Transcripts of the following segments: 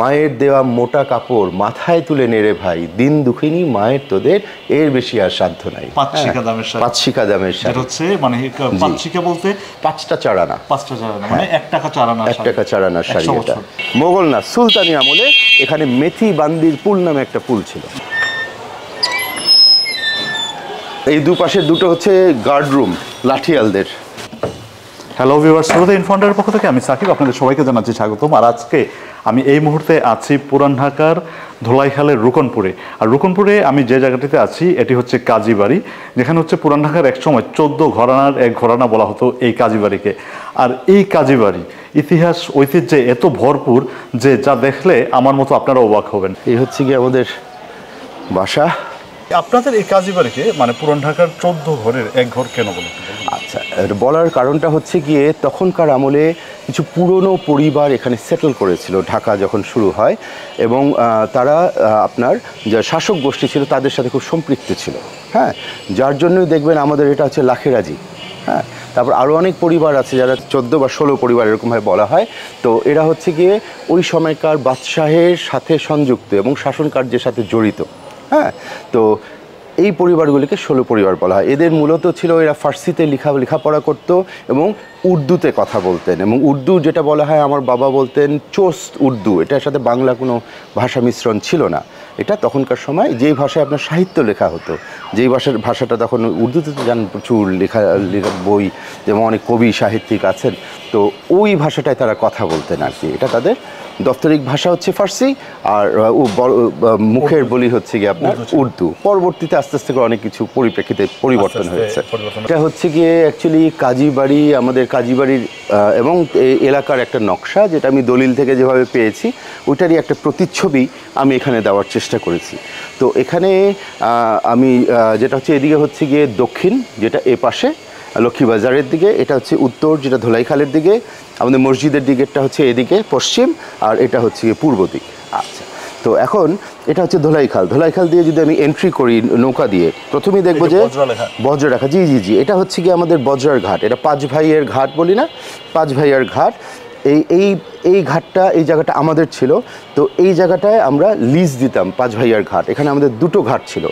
মায়ের দেওয়া মোটা কাপড় মাথায় তুলে নেড়ে ভাই, দিন দুঃখিনী মায়ের তোদের, এর বেশি আর সাধ্য নাই। 5 শিকা দামের শাড়ি, 5 শিকা দামের শাড়ি, যেটা হচ্ছে মানে 5 শিকা বলতে 5টা চারানা, 5টা চারানা, মানে 1 টাকা চারানা, 1 টাকা চারানার শাড়ি। এটা মোগল না, সুলতানি আমলে এখানে মেথি বান্দির পুল নামে একটা পুল ছিল। এই দুপাশে দুটো হচ্ছে গার্ড রুম লাঠিয়ালদের। হ্যালো ভিউয়ার্স, শ্রোতা ইনফন্ডারের পক্ষ থেকে আমি সাকিব, আপনাদের সবাইকে জানাচ্ছি স্বাগতম। আর আজকে আমি এই মুহূর্তে আছি পুরান ঢাকার ধোলাইখালের রুকনপুরে। আর রুকনপুরে আমি যে জায়গাটিতে আছি এটি হচ্ছে কাজীবাড়ি, যেখানে হচ্ছে পুরান ঢাকার একসময় 14 ঘরানার এক ঘরানা বলা হতো এই কাজীবাড়িকে। আর এই কাজীবাড়ি ইতিহাস ঐতিহ্যে এত ভরপুর যে যা দেখলে আমার মতো আপনারা অবাক হবেন। এই হচ্ছে কি আমাদের বাসা। আপনাদের এই কাজীবাড়িকে মানে পুরান ঢাকার 14 ঘরের এক ঘর কেন বলেন? আচ্ছা, বলার কারণটা হচ্ছে গিয়ে তখনকার আমলে কিছু পুরনো পরিবার এখানে সেটেল করেছিল ঢাকা যখন শুরু হয়, এবং তারা আপনার যে শাসক গোষ্ঠী ছিল তাদের সাথে খুব সম্পৃক্ত ছিল। হ্যাঁ, যার জন্যই দেখবেন আমাদের এটা হচ্ছে লাখেরাজি। হ্যাঁ, তারপর আরও অনেক পরিবার আছে যারা 14 বা 16 পরিবার এরকমভাবে বলা হয়। তো এরা হচ্ছে গিয়ে ওই সময়কার বাদশাহের সাথে সংযুক্ত এবং শাসন কার্যের সাথে জড়িত। হ্যাঁ, তো এই পরিবারগুলিকে 16 পরিবার বলা হয়। এদের মূলত ছিল এরা ফার্সিতে লেখাপড়া করতো এবং উর্দুতে কথা বলতেন, এবং উর্দু যেটা বলা হয়, আমার বাবা বলতেন চোস্ত উর্দু, এটার সাথে বাংলা কোনো ভাষা মিশ্রণ ছিল না। এটা তখনকার সময় যেই ভাষায় আপনার সাহিত্য লেখা হতো, যেই ভাষাটা তখন উর্দুতে তো জান প্রচুর লেখা বই, যেমন অনেক কবি সাহিত্যিক আছেন, তো ওই ভাষাটায় তারা কথা বলতেন আর কি। এটা তাদের দপ্তরিক ভাষা হচ্ছে ফার্সি, আর মুখের বলি হচ্ছে গিয়ে আপনার উর্দু। পরবর্তীতে আস্তে আস্তে করে অনেক কিছু পরিপ্রেক্ষিতে পরিবর্তন হয়েছে। এটা হচ্ছে গিয়ে অ্যাকচুয়ালি কাজীবাড়ি, আমাদের কাজীবাড়ির এবং এলাকার একটা নকশা, যেটা আমি দলিল থেকে যেভাবে পেয়েছি ওইটারই একটা প্রতিচ্ছবি আমি এখানে দেওয়ার চেষ্টা করেছি। তো এখানে আমি যেটা হচ্ছে এদিকে হচ্ছে গিয়ে দক্ষিণ, যেটা এ পাশে লক্ষ্মীবাজারের দিকে, এটা হচ্ছে উত্তর যেটা ধোলাইখালের দিকে, আমাদের মসজিদের দিকেরটা হচ্ছে এদিকে পশ্চিম, আর এটা হচ্ছে পূর্ব দিক। আচ্ছা, তো এখন এটা হচ্ছে ধোলাইখাল দিয়ে যদি আমি এন্ট্রি করি নৌকা দিয়ে, প্রথমেই দেখবো যে বজ্ররেখা। জি জি জি, এটা হচ্ছে কি আমাদের বজ্রার ঘাট, এটা 5 ভাইয়ের ঘাট বলি না, 5 ভাইয়ের ঘাট। এই ঘাটটা, এই জায়গাটা আমাদের ছিল। তো এই জায়গাটায় আমরা লিজ দিতাম 5 ভাইয়ার ঘাট। এখানে আমাদের দুটো ঘাট ছিল,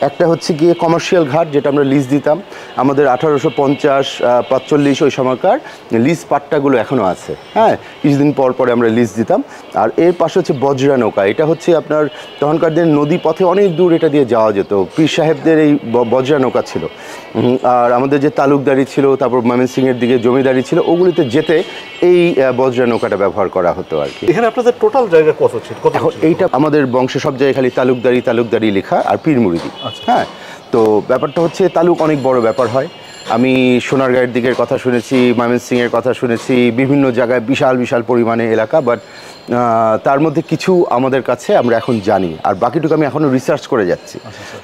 একটা হচ্ছে গিয়ে কমার্শিয়াল ঘাট যেটা আমরা লিজ দিতাম, আমাদের 1850-45 ওই সময়কার লিজ পাট্টাগুলো এখনও আছে। হ্যাঁ, কিছুদিন পর পরে আমরা লিজ দিতাম। আর এর পাশে হচ্ছে বজ্রা নৌকা, এটা হচ্ছে আপনার তখনকার দিন নদী পথে অনেক দূর এটা দিয়ে যাওয়া যেত, পীর সাহেবদের এই বজ্রা নৌকা ছিল। আর আমাদের যে তালুকদারি ছিল, তারপর ময়মনসিংহের দিকে জমিদারি ছিল, ওগুলিতে যেতে এই বজ্রা নৌকাটা ব্যবহার করা হতো আর কি। এখানে আপনাদের টোটাল জায়গা কত ছিল? এখন এইটা আমাদের বংশে সব জায়গায় খালি তালুকদারি লেখা আর পীর মুরিদি। হ্যাঁ, তো ব্যাপারটা হচ্ছে তালুক অনেক বড় ব্যাপার হয়। আমি সোনারগাঁয়ের দিকের কথা শুনেছি, ময়মনসিংহের কথা শুনেছি, বিভিন্ন জায়গায় বিশাল বিশাল পরিমাণে এলাকা, বাট তার মধ্যে কিছু আমাদের কাছে আমরা এখন জানি, আর বাকিটুকু আমি এখনও রিসার্চ করে যাচ্ছি।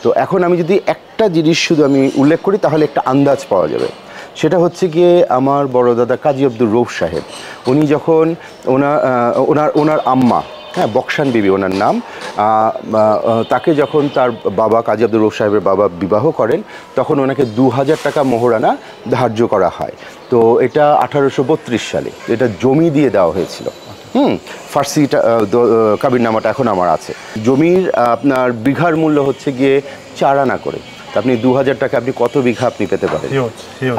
তো এখন আমি যদি একটা জিনিস শুধু আমি উল্লেখ করি তাহলে একটা আন্দাজ পাওয়া যাবে। সেটা হচ্ছে গিয়ে আমার বড় দাদা কাজী আব্দুর রৌফ সাহেব, উনি যখন ওনার আম্মা, হ্যাঁ বক্সান বিবি ওনার নাম, তাকে যখন তার বাবা কাজী আব্দুর রৌফ সাহেবের বাবা বিবাহ করেন, তখন ওনাকে 2000 টাকা মোহরানা ধার্য করা হয়। তো এটা 1832 সালে এটা জমি দিয়ে দেওয়া হয়েছিল। ফার্সিটা কাবিরনামাটা এখন আমার আছে। জমির আপনার বিঘার মূল্য হচ্ছে গিয়ে 4 আনা করে। আপনি 2000 টাকা আপনি কত বিঘা আপনি পেতে পারেন?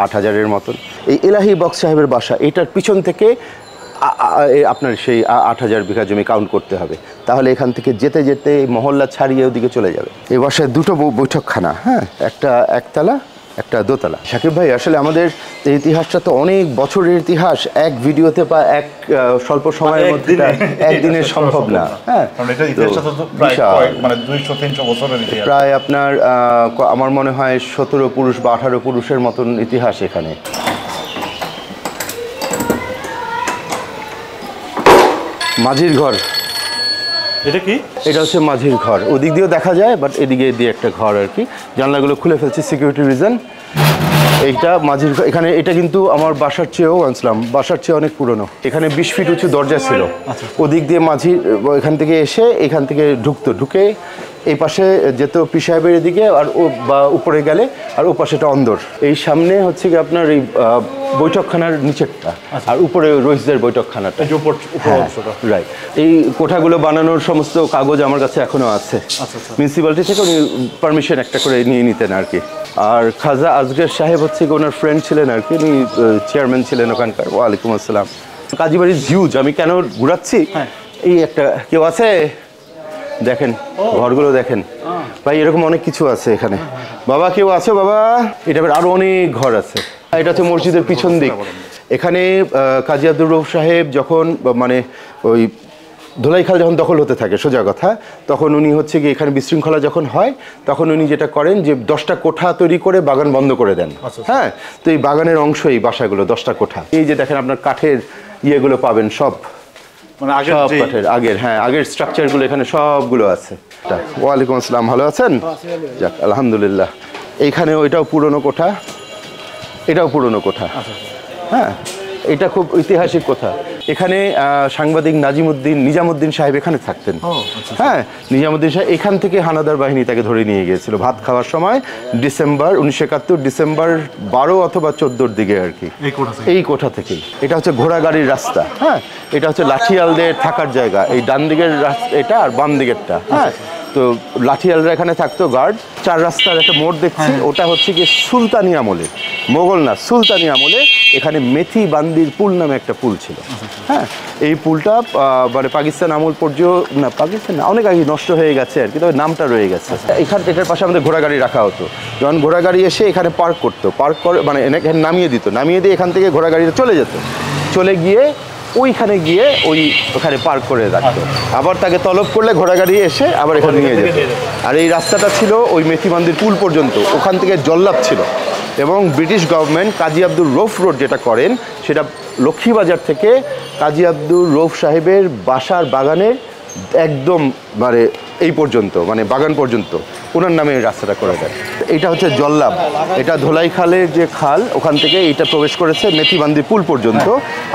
8000-এর মতন। এই এলাহি বক্স সাহেবের বাসা, এটার পিছন থেকে আপনার সেই 8000 বিঘা জমি কাউন্ট করতে হবে, তাহলে এখান থেকে যেতে যেতে মহল্লা ছাড়িয়ে ওদিকে চলে যাবে। এই বাসায় দুটো বৈঠকখানা, হ্যাঁ, একটা একতলা একটা দোতলা। সাকিব ভাই, আসলে আমাদের ইতিহাসটা তো অনেক বছরের ইতিহাস, এক ভিডিওতে বা এক স্বল্প সময়ের মধ্যে একদিনের সম্ভব না। হ্যাঁ, প্রায় আপনার আমার মনে হয় 17 পুরুষ বা 18 পুরুষের মতন ইতিহাস এখানে। মাঝির ঘর, এটা কি? এটা হচ্ছে মাঝির ঘর। ওদিক দিয়েও দেখা যায়, বাট এদিকে দিয়ে একটা ঘর আর কি। জানলাগুলো খুলে ফেলছি সিকিউরিটি রিজন। এইটা মাঝির ঘর। এখানে এটা কিন্তু আমার বাসার চেয়েও আনছিলাম, বাসার চেয়ে অনেক পুরনো। এখানে 20 ফিট উঁচু দরজা ছিল। ওদিক দিয়ে মাঝি এখান থেকে এসে এখান থেকে ঢুকতো, ঢুকে এই পাশে যেত পীর সাহেবের এদিকে, আর বা উপরে গেলে আর ও পাশেটা অন্দর। এই সামনে হচ্ছে কি আপনার এই বৈঠকখানার নিচেরটা, আর উপরে রইসদের বৈঠকখানাটা, রাইট। এই কোঠাগুলো বানানোর সমস্ত কাগজ আমার কাছে এখনো আছে। মিউনিসিপ্যালিটি থেকে উনি পারমিশন একটা করে নিয়ে নিতেন আর কি। আর খাজা আজগর সাহেব হচ্ছে কি ওনার ফ্রেন্ড ছিলেন আর কি, উনি চেয়ারম্যান ছিলেন ওখানকার। ওয়ালাইকুম আসসালাম। কাজীবাড়ির হিউজ, আমি কেন ঘুরাচ্ছি, এই একটা কেউ আছে দেখেন, ঘরগুলো দেখেন ভাই, এরকম অনেক কিছু আছে এখানে। বাবা কেউ আছে বাবা? এটা আরো অনেক ঘর আছে। এটা হচ্ছে মসজিদের পিছন দিক। এখানে কাজী আব্দুর রউফ সাহেব যখন মানে ওই ধোলাইখাল যখন দখল হতে থাকে, সোজা কথা, তখন উনি হচ্ছে কি এখানে বিশৃঙ্খলা যখন হয় তখন উনি যেটা করেন যে 10টা কোঠা তৈরি করে বাগান বন্ধ করে দেন। হ্যাঁ, তো এই বাগানের অংশ এই বাসাগুলো 10টা কোঠা। এই যে দেখেন আপনার কাঠের ইয়েগুলো পাবেন সব, মানে সব কাঠের আগের স্ট্রাকচারগুলো এখানে সবগুলো আছে। ওয়ালাইকুম আসসালাম, ভালো আছেন? যাক আলহামদুলিল্লাহ। এইখানে ওইটাও পুরনো কোঠা, এটাও পুরনো কোঠা। হ্যাঁ, এটা খুব ঐতিহাসিক কোঠা। এখানে সাংবাদিক নিজামুদ্দিন সাহেব এখানে থাকতেন। হ্যাঁ, নিজামুদ্দিন সাহেব এখান থেকে হানাদার বাহিনী তাকে ধরে নিয়ে গিয়েছিল ভাত খাওয়ার সময়, ডিসেম্বর 1971, ডিসেম্বর 12 অথবা 14 দিকে আর কি, এই কোঠা থেকেই। এটা হচ্ছে ঘোড়াগাড়ির রাস্তা। হ্যাঁ, এটা হচ্ছে লাঠিয়ালদের থাকার জায়গা। এই ডান দিকের এটা আর বাম দিকেরটা। হ্যাঁ, তো লাঠিয়ালরা এখানে থাকতো গার্ড। 4 রাস্তার একটা মোড় দেখছি, ওটা হচ্ছে কি সুলতানি আমলে, মোগল না সুলতানি আমলে এখানে মেথি বান্দির পুল নামে একটা পুল ছিল। হ্যাঁ, এই পুলটা মানে পাকিস্তান আমল পর্যন্ত, না পাকিস্তান অনেক আগে নষ্ট হয়ে গেছে আর কি, তবে নামটা রয়ে গেছে। এটার পাশে আমাদের ঘোড়াগাড়ি রাখা হতো। যখন ঘোড়াগাড়ি এসে এখানে পার্ক করতো, পার্ক করে মানে এখানে নামিয়ে দিয়ে এখান থেকে ঘোড়াগাড়িটা চলে যেত, চলে গিয়ে ওইখানে গিয়ে ওখানে পার্ক করে রাখতো। আবার তাকে তলব করলে ঘোড়াগাড়ি এসে আবার এখানে নিয়ে যেত। আর এই রাস্তাটা ছিল ওই মেথি বান্দির পুল পর্যন্ত, ওখান থেকে জল্লাদ ছিল। এবং ব্রিটিশ গভর্নমেন্ট কাজী আব্দুর রউফ রোড যেটা করেন, সেটা লক্ষ্মীবাজার থেকে কাজী আব্দুর রউফ সাহেবের বাসার বাগানের একদম মানে এই পর্যন্ত, মানে বাগান পর্যন্ত ওনার নামে এই রাস্তাটা করে দেয়। এটা হচ্ছে জল্লাব, এটা ধোলাইখালের যে খাল, ওখান থেকে এইটা প্রবেশ করেছে মেথিবান্দি পুল পর্যন্ত,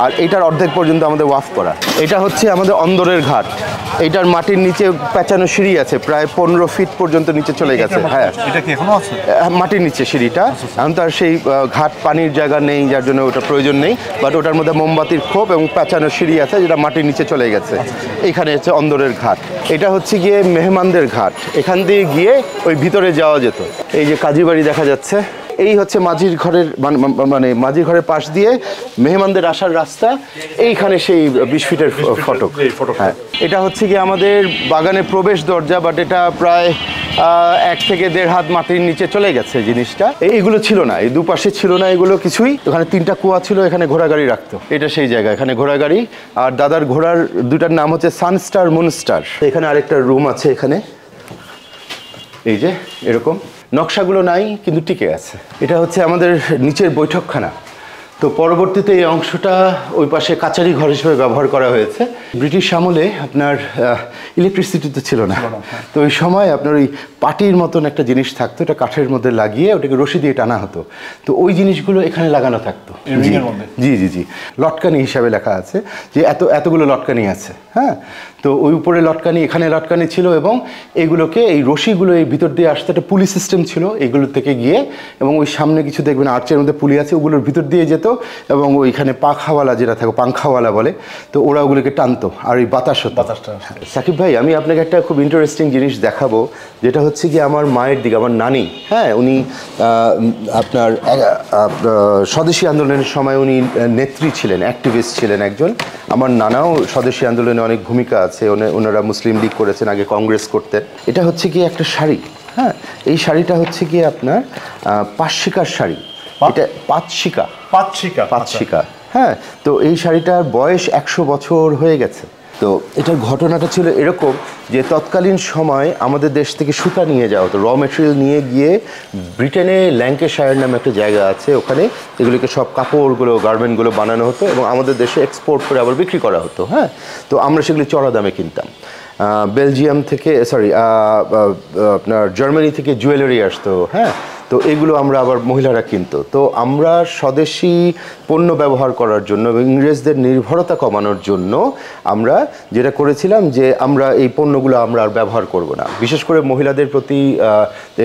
আর এইটার অর্ধেক পর্যন্ত আমাদের ওয়াফ করা। এটা হচ্ছে আমাদের অন্দরের ঘাট। এইটার মাটির নিচে পেঁচানো সিঁড়ি আছে, প্রায় 15 ফিট পর্যন্ত নিচে চলে গেছে। হ্যাঁ, এটা কি এখনো আছে? মাটির নিচে সিঁড়িটা। এখন তার সেই ঘাট পানির জায়গা নেই, যার জন্য ওটা প্রয়োজন নেই, বাট ওটার মধ্যে মোমবাতির খোপ এবং পেঁচানো সিঁড়ি আছে যেটা মাটির নিচে চলে গেছে। এইখানে হচ্ছে অন্দরের ঘাট। এটা হচ্ছে গিয়ে মেহমানদের ঘাট, এখান দিয়ে গিয়ে ওই ভিতরে যাওয়া যেত। এই যে কাজীবাড়ি দেখা যাচ্ছে, এই হচ্ছে মাঝির ঘরের মানে মাঝির ঘরের পাশ দিয়ে মেহমানদের আসার রাস্তা। এইখানে সেই 20 ফিটের ফটক। হ্যাঁ, এটা হচ্ছে কি আমাদের বাগানের প্রবেশ দরজা, বাট এটা প্রায় 1 থেকে 1.5 হাত মাটির নিচে চলে গেছে জিনিসটা। এইগুলো ছিল না, এই দুপাশে ছিল না এগুলো কিছুই। ওখানে 3টা কুয়া ছিল, এখানে ঘোড়াগাড়ি রাখতো। এটা সেই জায়গা, এখানে ঘোড়াগাড়ি। আর দাদার ঘোড়ার 2টার নাম হচ্ছে সানস্টার, মুনস্টার। এখানে আরেকটা রুম আছে এখানে, এই যে এরকম নকশাগুলো নাই কিন্তু টিকে আছে। এটা হচ্ছে আমাদের নিচের বৈঠকখানা। তো পরবর্তীতে এই অংশটা ওই পাশে কাচারি ঘর হিসেবে ব্যবহার করা হয়েছে। ব্রিটিশ আমলে আপনার ইলেকট্রিসিটি তো ছিল না, তো ওই সময় আপনার ওই পাটির মতন একটা জিনিস থাকতো, এটা কাঠের মধ্যে লাগিয়ে ওটাকে রশি দিয়ে টানা হতো। তো ওই জিনিসগুলো এখানে লাগানো থাকতো। জি জি জি, লটকানি হিসাবে লেখা আছে যে এতগুলো লটকানি আছে। হ্যাঁ, তো ওই উপরে লটকানি, এখানে লটকানি ছিল, এবং এইগুলোকে এই রশিগুলো এই ভিতর দিয়ে আসতে একটা পুলি সিস্টেম ছিল এইগুলো থেকে গিয়ে, এবং ওই সামনে কিছু দেখবেন আর্চের মধ্যে পুলি আছে, ওগুলোর ভিতর দিয়ে যেত, এবং ওইখানে পাখাওয়ালা যেটা থাকে, পাংখাওয়ালা বলে, তো ওরা ওগুলোকে টানতো আর ওই বাতাসটা। সাকিব ভাই, আমি আপনাকে একটা খুব ইন্টারেস্টিং জিনিস দেখাবো, যেটা হচ্ছে কি আমার মায়ের দিকে, আমার নানি। হ্যাঁ, উনি আপনার স্বদেশী আন্দোলনের সময় উনি নেত্রী ছিলেন, অ্যাক্টিভিস্ট ছিলেন একজন। আমার নানাও স্বদেশী আন্দোলনে অনেক ভূমিকা আছে, ওনারা মুসলিম লীগ করেছেন, আগে কংগ্রেস করতেন। এটা হচ্ছে কি একটা শাড়ি। হ্যাঁ, এই শাড়িটা হচ্ছে কি আপনার পাঁচশিকার শাড়ি। এটা পাঁচশিকা। হ্যাঁ, তো এই শাড়িটার বয়স 100 বছর হয়ে গেছে। তো এটার ঘটনাটা ছিল এরকম যে তৎকালীন সময় আমাদের দেশ থেকে সুতা নিয়ে যাওয়া হতো, র মেটেরিয়াল নিয়ে গিয়ে ব্রিটেনে ল্যাঙ্কাশায়ার নামে একটা জায়গা আছে, ওখানে এগুলিকে সব কাপড়গুলো, গার্মেন্টগুলো বানানো হতো এবং আমাদের দেশে এক্সপোর্ট করে আবার বিক্রি করা হতো। হ্যাঁ, তো আমরা সেগুলি চড়া দামে কিনতাম। বেলজিয়াম থেকে আপনার জার্মানি থেকে জুয়েলারি আসতো। হ্যাঁ, তো এগুলো আমরা আবার মহিলারা কিনতো। তো আমরা স্বদেশি পণ্য ব্যবহার করার জন্য এবং ইংরেজদের নির্ভরতা কমানোর জন্য আমরা যেটা করেছিলাম যে আমরা এই পণ্যগুলো আমরা আর ব্যবহার করব না। বিশেষ করে মহিলাদের প্রতি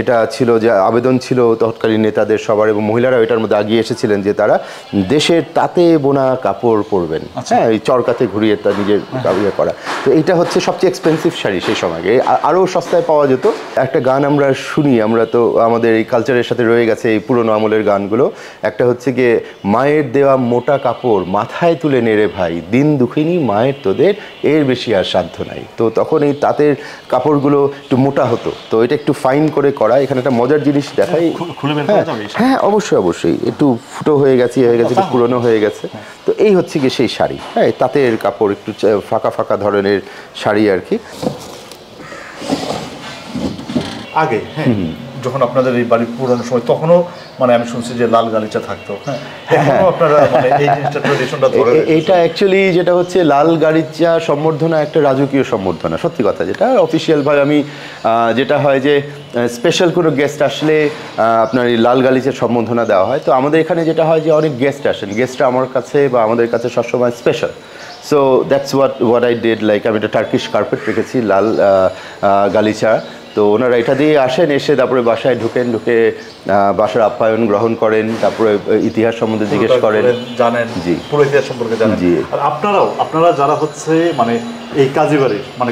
এটা ছিল যে আবেদন ছিল তৎকালীন নেতাদের সবার, এবং মহিলারা এটার মধ্যে আগিয়ে এসেছিলেন যে তারা দেশের তাঁতে বোনা কাপড় পরবেন। হ্যাঁ, এই চরকাতে ঘুরিয়ে তা নিজের ইয়ে করা। তো এইটা হচ্ছে সবচেয়ে এক্সপেন্সিভ শাড়ি সেই সময়, আরও সস্তায় পাওয়া যেত। একটা গান আমরা শুনি, আমরা তো আমাদের এই কালচারের সাথে রয়ে গেছে এই পুরনো আমলের গানগুলো। একটা হচ্ছে গিয়ে মায়ের দেওয়া মোটা কাপড় মাথায় তুলে নেড়ে ভাই, দিন দুঃখিনী মায়ের তোদের এর বেশি আর সাধ্য নাই। তো তখন এই তাঁতের কাপড়গুলো একটু মোটা হতো, তো এটা একটু ফাইন করে করা। এখানে একটা মজার জিনিস দেখাই, হ্যাঁ অবশ্যই অবশ্যই, একটু ফুটো হয়ে গেছে, একটু পুরনো হয়ে গেছে। তো এই হচ্ছে গিয়ে সেই শাড়ি, হ্যাঁ তাঁতের কাপড়, একটু ফাঁকা ফাঁকা ধরনের শাড়ি আর কি। আগে হ্যাঁ, যখন আপনাদের এই বাড়ি পুরানোর সময় তখনও মানে আমি শুনছি যে লাল গালিচা থাকতো। হ্যাঁ, আপনারা মানে এই জিনিসটা ট্র্যাডিশনটা ধরে এইটা অ্যাকচুয়ালি যেটা হচ্ছে লাল গালিচা সম্বর্ধনা একটা রাজকীয় সম্বর্ধনা, সত্যি কথা। যেটা অফিসিয়ালভাবে আমি যেটা হয় যে স্পেশাল কোনো গেস্ট আসলে আপনার এই লাল গালিচার সম্বর্ধনা দেওয়া হয়। তো আমাদের এখানে যেটা হয় যে অনেক গেস্ট আসেন, গেস্টরা আমার কাছে বা আমাদের কাছে সবসময় special. So that's what I did, like আমি একটা টার্কিশ কার্পেট রেখেছি লাল গালিচা। তো ওনারা এটা দিয়ে আসেন, এসে তারপরে বাসায় ঢুকে বাসার আপ্যায়ন গ্রহণ করেন, তারপরে ইতিহাস সম্বন্ধে জিজ্ঞেস করেন, জানেন, জি পুরো ইতিহাস সম্পর্কে জানেন। জি, আর আপনারা যারা হচ্ছে মানে এই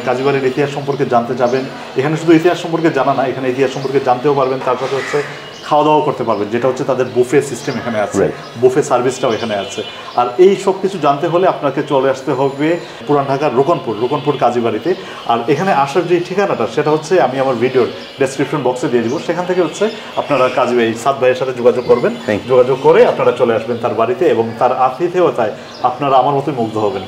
কাজীবাড়ির ইতিহাস সম্পর্কে জানতে যাবেন, এখানে শুধু ইতিহাস সম্পর্কে জানা না, এখানে ইতিহাস সম্পর্কে জানতেও পারবেন, তার সাথে হচ্ছে খাওয়া দাওয়া করতে পারবেন, যেটা হচ্ছে তাদের বুফে সিস্টেম এখানে আছে, বুফে সার্ভিসটাও এখানে আছে। আর এই সব কিছু জানতে হলে আপনাকে চলে আসতে হবে পুরান ঢাকার রোকনপুর কাজীবাড়িতে। আর এখানে আসার যে ঠিকানাটা সেটা হচ্ছে আমি আমার ভিডিওর ডেসক্রিপশন বক্সে দিয়ে দিব, সেখান থেকে হচ্ছে আপনারা কাজী সাদ ভাইয়ের সাথে যোগাযোগ করবেন, যোগাযোগ করে আপনারা চলে আসবেন তার বাড়িতে, এবং তার আতিথেয়তায় আপনারা আমার মতোই মুগ্ধ হবেন।